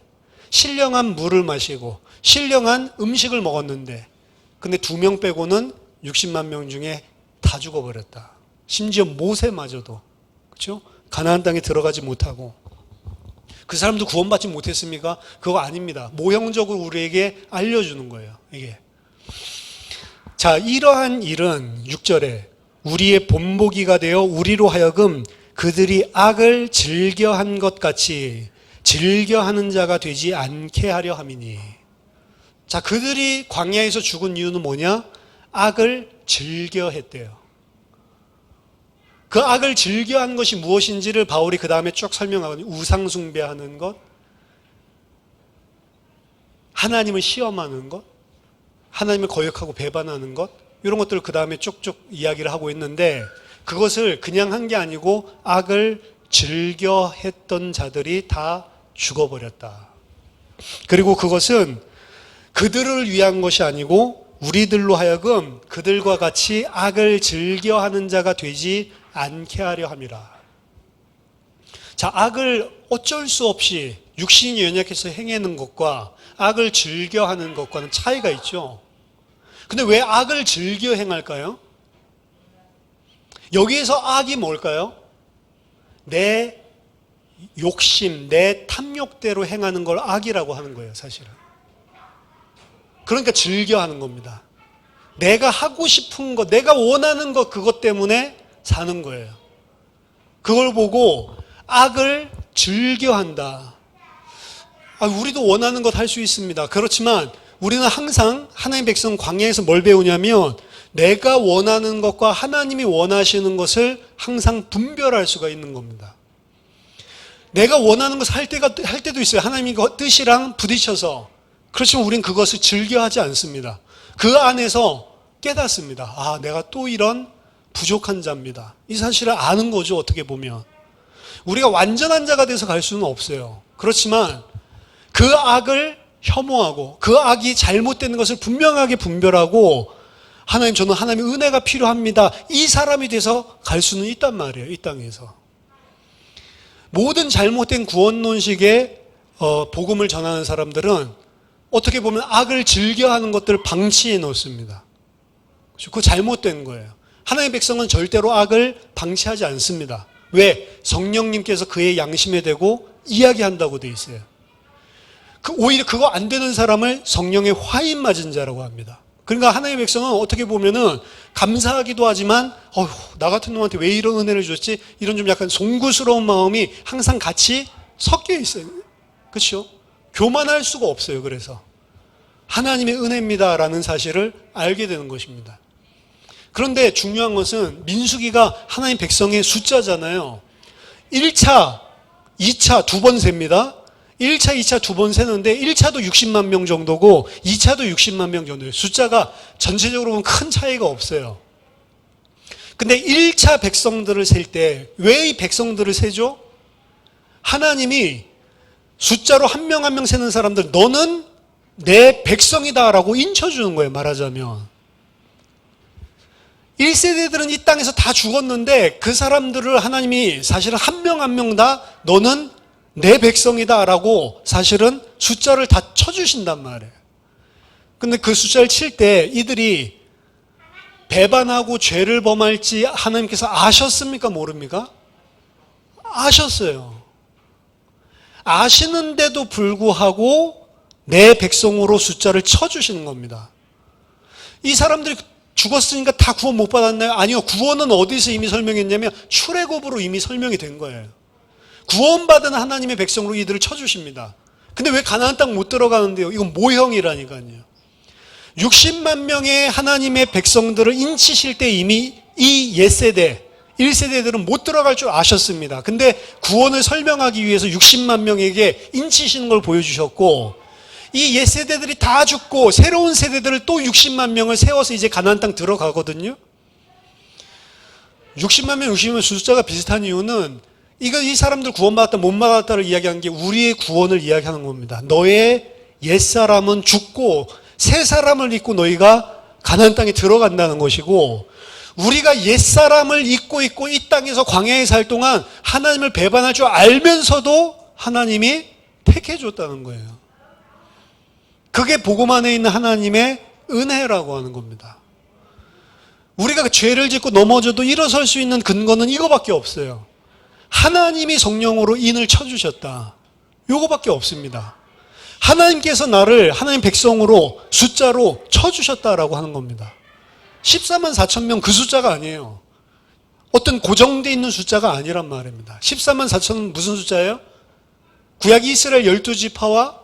신령한 물을 마시고 신령한 음식을 먹었는데, 근데 2명 빼고는 60만 명 중에 다 죽어버렸다. 심지어 모세마저도, 그렇죠? 가나안 땅에 들어가지 못하고. 그 사람도 구원받지 못했습니까? 그거 아닙니다. 모형적으로 우리에게 알려주는 거예요. 이게. 자, 이러한 일은 6절에 우리의 본보기가 되어 우리로 하여금 그들이 악을 즐겨한 것 같이 즐겨하는 자가 되지 않게 하려 함이니. 자, 그들이 광야에서 죽은 이유는 뭐냐? 악을 즐겨했대요. 그 악을 즐겨한 것이 무엇인지를 바울이 그 다음에 쭉 설명하거든요. 우상숭배하는 것, 하나님을 시험하는 것, 하나님을 거역하고 배반하는 것, 이런 것들을 그 다음에 쭉쭉 이야기를 하고 있는데, 그것을 그냥 한 게 아니고 악을 즐겨 했던 자들이 다 죽어버렸다. 그리고 그것은 그들을 위한 것이 아니고 우리들로 하여금 그들과 같이 악을 즐겨하는 자가 되지 않게 하려 함이라. 자, 악을 어쩔 수 없이 육신이 연약해서 행하는 것과 악을 즐겨하는 것과는 차이가 있죠. 근데 왜 악을 즐겨 행할까요? 여기에서 악이 뭘까요? 내 욕심, 내 탐욕대로 행하는 걸 악이라고 하는 거예요, 사실은. 그러니까 즐겨하는 겁니다. 내가 하고 싶은 것, 내가 원하는 것, 그것 때문에 사는 거예요. 그걸 보고 악을 즐겨한다. 우리도 원하는 것 할 수 있습니다. 그렇지만 우리는 항상 하나님 백성 광야에서 뭘 배우냐면 내가 원하는 것과 하나님이 원하시는 것을 항상 분별할 수가 있는 겁니다. 내가 원하는 것을 할 때도 있어요. 하나님의 뜻이랑 부딪혀서. 그렇지만 우린 그것을 즐겨하지 않습니다. 그 안에서 깨닫습니다. 아, 내가 또 이런 부족한 자입니다. 이 사실을 아는 거죠, 어떻게 보면. 우리가 완전한 자가 돼서 갈 수는 없어요. 그렇지만 그 악을 혐오하고 그 악이 잘못된 것을 분명하게 분별하고 하나님, 저는 하나님의 은혜가 필요합니다. 이 사람이 돼서 갈 수는 있단 말이에요, 이 땅에서. 모든 잘못된 구원론식의 복음을 전하는 사람들은 어떻게 보면 악을 즐겨하는 것들을 방치해 놓습니다. 그거 잘못된 거예요. 하나님의 백성은 절대로 악을 방치하지 않습니다. 왜? 성령님께서 그의 양심에 대고 이야기한다고 돼 있어요. 오히려 그거 안 되는 사람을 성령의 화인 맞은 자라고 합니다. 그러니까 하나님의 백성은 어떻게 보면은 감사하기도 하지만 나 같은 놈한테 왜 이런 은혜를 줬지? 이런 좀 약간 송구스러운 마음이 항상 같이 섞여 있어요. 그렇죠? 교만할 수가 없어요. 그래서 하나님의 은혜입니다라는 사실을 알게 되는 것입니다. 그런데 중요한 것은 민수기가 하나님 백성의 숫자잖아요. 1차, 2차 두 번 셉니다. 1차, 2차 두 번 세는데 1차도 60만 명 정도고 2차도 60만 명 정도예요. 숫자가 전체적으로 보면 큰 차이가 없어요. 근데 1차 백성들을 셀 때 왜 이 백성들을 세죠? 하나님이 숫자로 한 명 한 명 세는 사람들, 너는 내 백성이다라고 인쳐주는 거예요, 말하자면. 1세대들은 이 땅에서 다 죽었는데 그 사람들을 하나님이 사실은 한 명 한 명 다 너는 내 백성이다라고 사실은 숫자를 다 쳐주신단 말이에요. 근데 그 숫자를 칠 때 이들이 배반하고 죄를 범할지 하나님께서 아셨습니까? 모릅니까? 아셨어요. 아시는데도 불구하고 내 백성으로 숫자를 쳐주시는 겁니다. 이 사람들이 죽었으니까 다 구원 못 받았나요? 아니요. 구원은 어디서 이미 설명했냐면 출애굽으로 이미 설명이 된 거예요. 구원받은 하나님의 백성으로 이들을 쳐주십니다. 근데 왜 가나안 땅 못 들어가는데요? 이건 모형이라니까요. 60만 명의 하나님의 백성들을 인치실 때 이미 이 옛세대 1세대들은 못 들어갈 줄 아셨습니다. 근데 구원을 설명하기 위해서 60만 명에게 인치시는 걸 보여주셨고, 이 옛세대들이 다 죽고 새로운 세대들을 또 60만 명을 세워서 이제 가나안 땅 들어가거든요. 60만 명, 60만 명 숫자가 비슷한 이유는 이 사람들 구원받았다 못 받았다를 이야기하는 게 우리의 구원을 이야기하는 겁니다. 너의 옛사람은 죽고 새 사람을 입고 너희가 가나안 땅에 들어간다는 것이고, 우리가 옛사람을 입고 있고 이 땅에서 광야에 살 동안 하나님을 배반할 줄 알면서도 하나님이 택해 줬다는 거예요. 그게 복음 안에 있는 하나님의 은혜라고 하는 겁니다. 우리가 죄를 짓고 넘어져도 일어설 수 있는 근거는 이거밖에 없어요. 하나님이 성령으로 인을 쳐주셨다. 요거밖에 없습니다. 하나님께서 나를 하나님 백성으로 숫자로 쳐주셨다라고 하는 겁니다. 14만 4천 명 그 숫자가 아니에요. 어떤 고정되어 있는 숫자가 아니란 말입니다. 14만 4천은 무슨 숫자예요? 구약 이스라엘 12지파와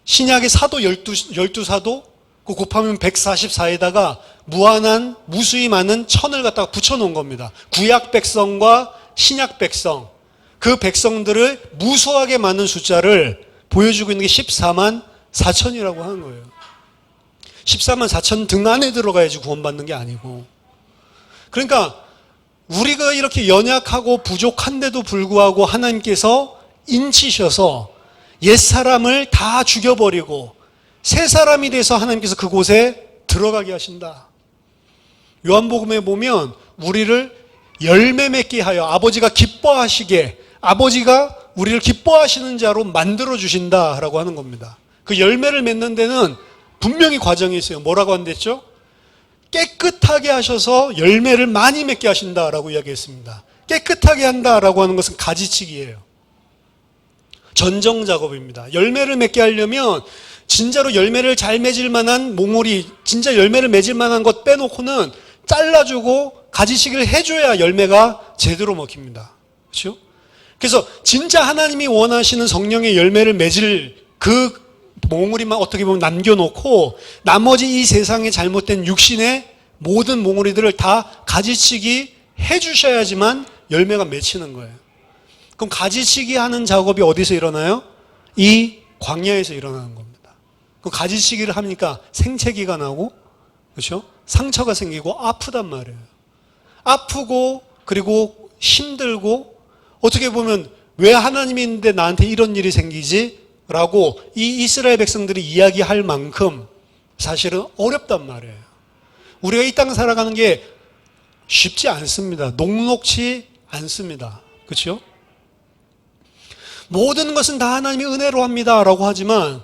신약의 사도 12사도 그 곱하면 144에다가 무한한 무수히 많은 천을 갖다가 붙여놓은 겁니다. 구약 백성과 신약 백성, 그 백성들을 무수하게 많은 숫자를 보여주고 있는 게 14만 4천이라고 하는 거예요. 14만 4천 등 안에 들어가야지 구원받는 게 아니고. 그러니까 우리가 이렇게 연약하고 부족한데도 불구하고 하나님께서 인치셔서 옛사람을 다 죽여버리고 새 사람이 돼서 하나님께서 그곳에 들어가게 하신다. 요한복음에 보면 우리를 열매 맺게 하여 아버지가 기뻐하시게, 아버지가 우리를 기뻐하시는 자로 만들어 주신다라고 하는 겁니다. 그 열매를 맺는 데는 분명히 과정이 있어요. 뭐라고 한댔죠? 깨끗하게 하셔서 열매를 많이 맺게 하신다라고 이야기했습니다. 깨끗하게 한다라고 하는 것은 가지치기예요. 전정 작업입니다. 열매를 맺게 하려면 진짜로 열매를 잘 맺을 만한 몽우리, 진짜 열매를 맺을 만한 것 빼놓고는 잘라주고 가지치기를 해줘야 열매가 제대로 먹힙니다. 그렇죠? 그래서 진짜 하나님이 원하시는 성령의 열매를 맺을 그 몽우리만 어떻게 보면 남겨놓고 나머지 이 세상의 잘못된 육신의 모든 몽우리들을 다 가지치기 해주셔야지만 열매가 맺히는 거예요. 그럼 가지치기 하는 작업이 어디서 일어나요? 이 광야에서 일어나는 겁니다. 그럼 가지치기를 하니까 생채기가 나고, 그렇죠? 상처가 생기고 아프단 말이에요. 아프고 그리고 힘들고 어떻게 보면 왜 하나님이 있는데 나한테 이런 일이 생기지? 라고 이 이스라엘 백성들이 이야기할 만큼 사실은 어렵단 말이에요. 우리가 이 땅 살아가는 게 쉽지 않습니다. 녹록치 않습니다. 그렇죠? 모든 것은 다 하나님의 은혜로 합니다 라고 하지만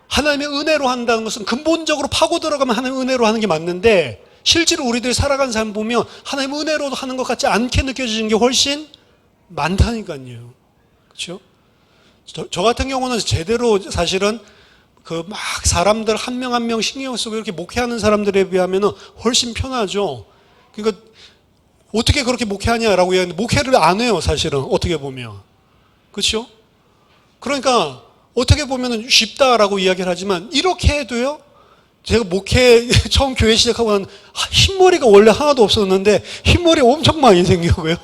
하나님의 은혜로 한다는 것은 근본적으로 파고 들어가면 하나님의 은혜로 하는 게 맞는데 실제로 우리들이 살아가는 삶 보면 하나님의 은혜로 하는 것 같지 않게 느껴지는 게 훨씬 많다니까요. 그렇죠? 저 같은 경우는 제대로 사실은 그 막 사람들 한 명 한 명 신경 쓰고 이렇게 목회하는 사람들에 비하면 훨씬 편하죠. 그러니까 어떻게 그렇게 목회하냐라고 이야기하는데 목회를 안 해요, 사실은. 어떻게 보면. 그렇죠? 그러니까 어떻게 보면 쉽다라고 이야기를 하지만 이렇게 해도요. 제가 목회 처음 교회 시작하고 난 흰머리가 원래 하나도 없었는데 흰머리 엄청 많이 생기고요.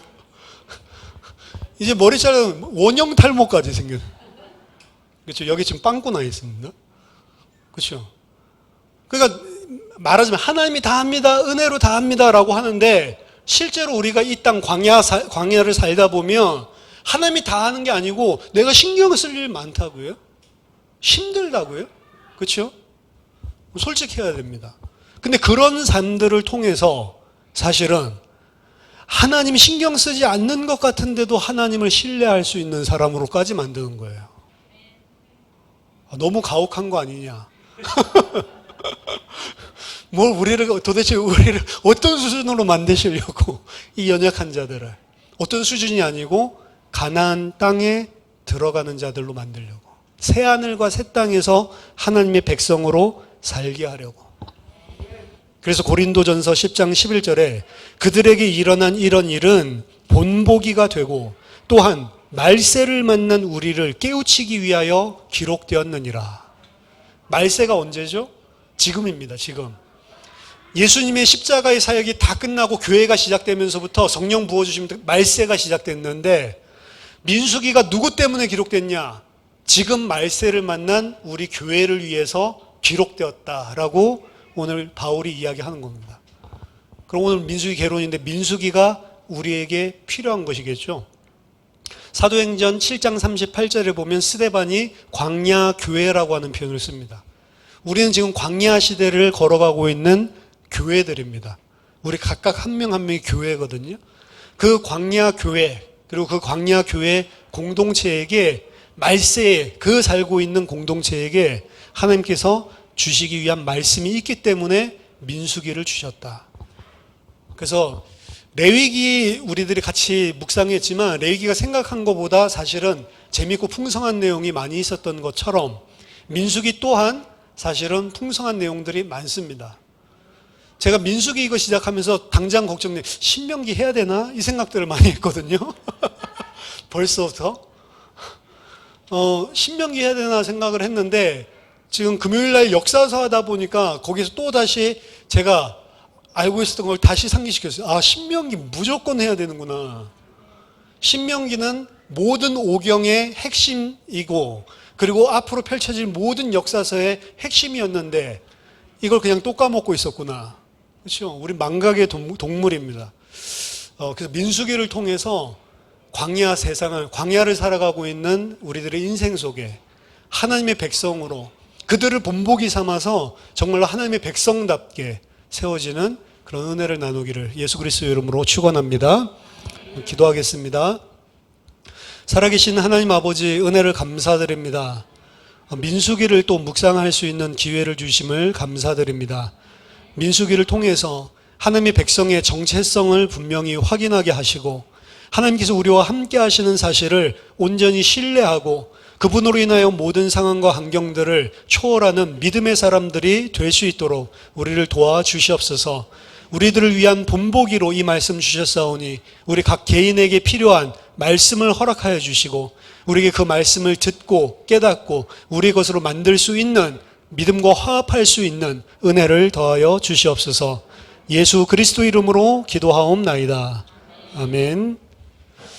이제 머리 자르면 원형 탈모까지 생겨요. 그렇죠? 여기 지금 빵꾸 나 있습니다. 그렇죠? 그러니까 말하자면 하나님이 다 합니다, 은혜로 다 합니다라고 하는데 실제로 우리가 이 땅 광야를 살다 보면 하나님이 다 하는 게 아니고 내가 신경 쓸 일 많다고요? 힘들다고요? 그렇죠? 솔직해야 됩니다. 근데 그런 삶들을 통해서 사실은 하나님 신경 쓰지 않는 것 같은데도 하나님을 신뢰할 수 있는 사람으로까지 만드는 거예요. 너무 가혹한 거 아니냐? 도대체 우리를 어떤 수준으로 만드시려고 이 연약한 자들을 어떤 수준이 아니고 가나안 땅에 들어가는 자들로 만들려고 새 하늘과 새 땅에서 하나님의 백성으로 살게 하려고. 그래서 고린도전서 10장 11절에 그들에게 일어난 이런 일은 본보기가 되고 또한 말세를 만난 우리를 깨우치기 위하여 기록되었느니라. 말세가 언제죠? 지금입니다. 지금. 예수님의 십자가의 사역이 다 끝나고 교회가 시작되면서부터 성령 부어주시면 말세가 시작됐는데 민수기가 누구 때문에 기록됐냐? 지금 말세를 만난 우리 교회를 위해서 기록되었다라고 오늘 바울이 이야기하는 겁니다. 그럼 오늘 민수기 개론인데 민수기가 우리에게 필요한 것이겠죠. 사도행전 7장 38절에 보면 스데반이 광야 교회라고 하는 표현을 씁니다. 우리는 지금 광야 시대를 걸어가고 있는 교회들입니다. 우리 각각 한 명 한 명이 교회거든요. 그 광야 교회 그리고 그 광야 교회 공동체에게 말세에 그 살고 있는 공동체에게 하나님께서 주시기 위한 말씀이 있기 때문에 민수기를 주셨다. 그래서 레위기 우리들이 같이 묵상했지만 레위기가 생각한 것보다 사실은 재밌고 풍성한 내용이 많이 있었던 것처럼 민수기 또한 사실은 풍성한 내용들이 많습니다. 제가 민수기 이거 시작하면서 당장 걱정돼. 신명기 해야 되나? 이 생각들을 많이 했거든요. 벌써부터. 신명기 해야 되나 생각을 했는데 지금 금요일날 역사서 하다 보니까 거기서 또 다시 제가 알고 있었던 걸 다시 상기시켰어요. 아, 신명기 무조건 해야 되는구나. 신명기는 모든 오경의 핵심이고 그리고 앞으로 펼쳐질 모든 역사서의 핵심이었는데 이걸 그냥 또 까먹고 있었구나. 그렇죠? 우리 망각의 동물입니다. 그래서 민수기를 통해서 광야 세상을, 광야를 살아가고 있는 우리들의 인생 속에 하나님의 백성으로 그들을 본보기 삼아서 정말로 하나님의 백성답게 세워지는 그런 은혜를 나누기를 예수 그리스도의 이름으로 축원합니다. 기도하겠습니다. 살아계신 하나님 아버지 은혜를 감사드립니다. 민수기를 또 묵상할 수 있는 기회를 주심을 감사드립니다. 민수기를 통해서 하나님의 백성의 정체성을 분명히 확인하게 하시고 하나님께서 우리와 함께 하시는 사실을 온전히 신뢰하고 그분으로 인하여 모든 상황과 환경들을 초월하는 믿음의 사람들이 될 수 있도록 우리를 도와주시옵소서. 우리들을 위한 본보기로 이 말씀 주셨사오니 우리 각 개인에게 필요한 말씀을 허락하여 주시고 우리에게 그 말씀을 듣고 깨닫고 우리 것으로 만들 수 있는 믿음과 화합할 수 있는 은혜를 더하여 주시옵소서. 예수 그리스도 이름으로 기도하옵나이다. 아멘.